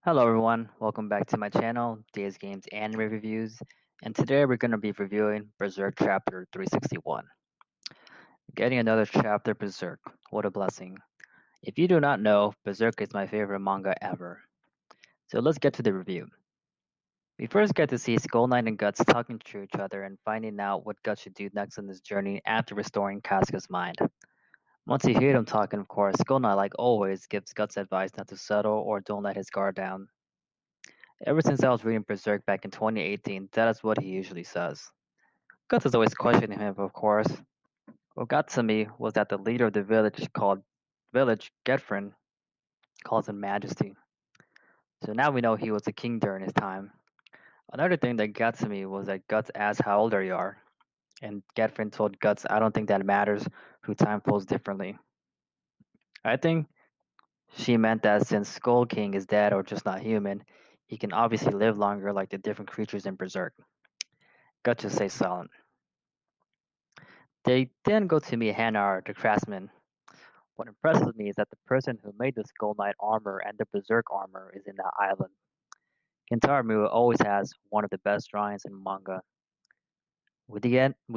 Hello everyone, welcome back to my channel, Days Games Anime Reviews, and today we're going to be reviewing Berserk Chapter 361. Getting another chapter Berserk, what a blessing. If you do not know, Berserk is my favorite manga ever. So let's get to the review. We first get to see Skull Knight and Guts talking to each other and finding out what Guts should do next on his journey after restoring Casca's mind. Once you hear them talking, of course, Skull Knight, like always, gives Guts advice not to settle or don't let his guard down. Ever since I was reading Berserk back in 2018, that is what he usually says. Guts is always questioning him, of course. What got to me was that the leader of the village, Getfrin, calls him Majesty. So now we know he was a king during his time. Another thing that got to me was that Guts asked how old you are, and Getfrin told Guts, I don't think that matters, who time flows differently. I think she meant that since Skull King is dead or just not human, he can obviously live longer like the different creatures in Berserk. Guts just stays silent. They then go to meet Hanar, the craftsman. What impresses me is that the person who made the Skull Knight armor and the Berserk armor is in that island. Kentaro Miura always has one of the best drawings in manga. We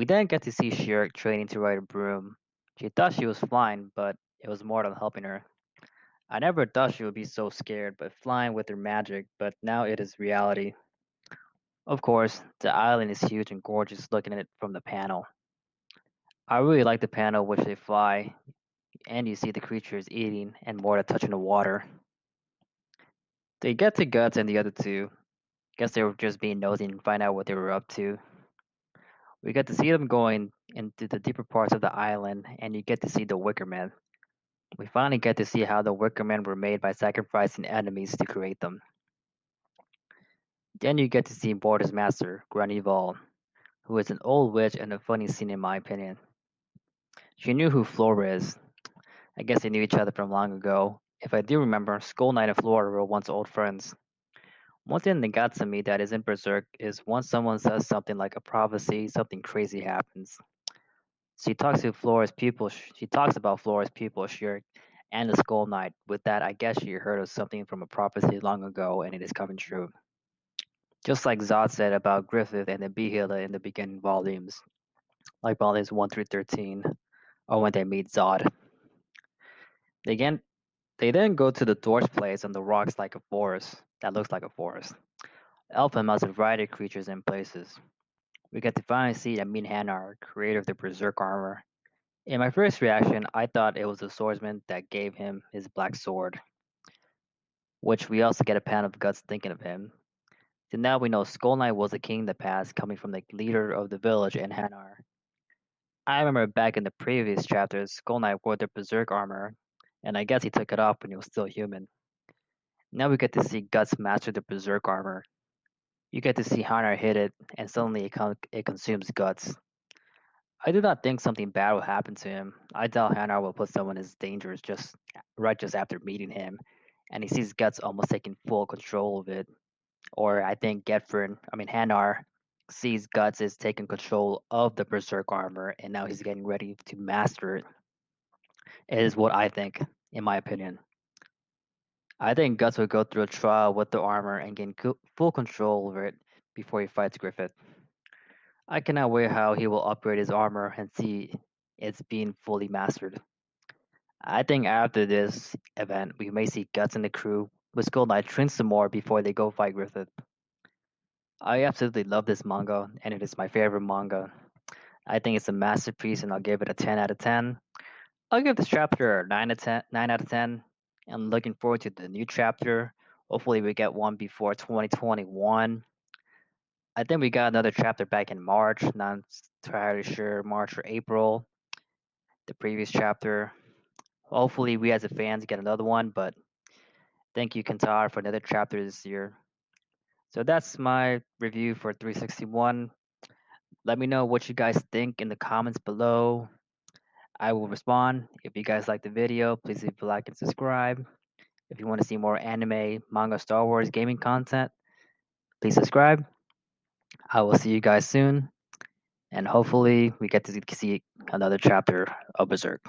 then get to see Shirk training to ride a broom. She thought she was flying, but it was more than helping her. I never thought she would be so scared, but flying with her magic, but now it is reality. Of course, the island is huge and gorgeous looking at it from the panel. I really like the panel which they fly, and you see the creatures eating and more than touching the water. They get to Guts and the other two. Guess they were just being nosy and find out what they were up to. We get to see them going into the deeper parts of the island, and you get to see the Wicker Men. We finally get to see how the Wicker Men were made by sacrificing enemies to create them. Then you get to see Border's master, Granny Vol, who is an old witch and a funny scene in my opinion. She knew who Flora is. I guess they knew each other from long ago. If I do remember, Skull Knight and Flora were once old friends. One thing that got to me that isn't Berserk is once someone says something like a prophecy, something crazy happens. She talks about Flora's pupil, Shirk, and the Skull Knight. With that, I guess she heard of something from a prophecy long ago, and it is coming true. Just like Zod said about Griffith and the Bihila in the beginning volumes, like volumes 1 through 13, or when they meet Zod. They again, they then go to the dwarf's place on the rocks like a forest. That looks like a forest. Elfheim has a variety of creatures and places. We get to finally see and meet Hanar, creator of the Berserk armor. In my first reaction, I thought it was the swordsman that gave him his black sword, which we also get a pan of Guts thinking of him. So now we know Skull Knight was a king in the past, coming from the leader of the village and Hanar. I remember back in the previous chapters, Skull Knight wore the Berserk armor, and I guess he took it off when he was still human. Now we get to see Guts master the Berserk armor. You get to see Hanar hit it, and suddenly it consumes Guts. I do not think something bad will happen to him. I doubt Hanar will put someone as dangerous just after meeting him, and he sees Guts almost taking full control of it. Or I think Hanar sees Guts as taking control of the Berserk armor, and now he's getting ready to master it. It is what I think, in my opinion. I think Guts will go through a trial with the armor and gain full control over it before he fights Griffith. I cannot wait how he will upgrade his armor and see it's being fully mastered. I think after this event, we may see Guts and the crew with Skull Knight train some more before they go fight Griffith. I absolutely love this manga, and it is my favorite manga. I think it's a masterpiece, and I'll give it a 10 out of 10. I'll give this chapter a 9 out of 10. 9 out of 10. I'm looking forward to the new chapter. Hopefully, we get one before 2021. I think we got another chapter back in March. Not entirely sure, March or April. The previous chapter. Hopefully, we as a fans get another one. But thank you, Kantar, for another chapter this year. So that's my review for 361. Let me know what you guys think in the comments below. I will respond. If you guys like the video, please leave a like and subscribe. If you want to see more anime, manga, Star Wars, gaming content, please subscribe. I will see you guys soon, and hopefully we get to see another chapter of Berserk.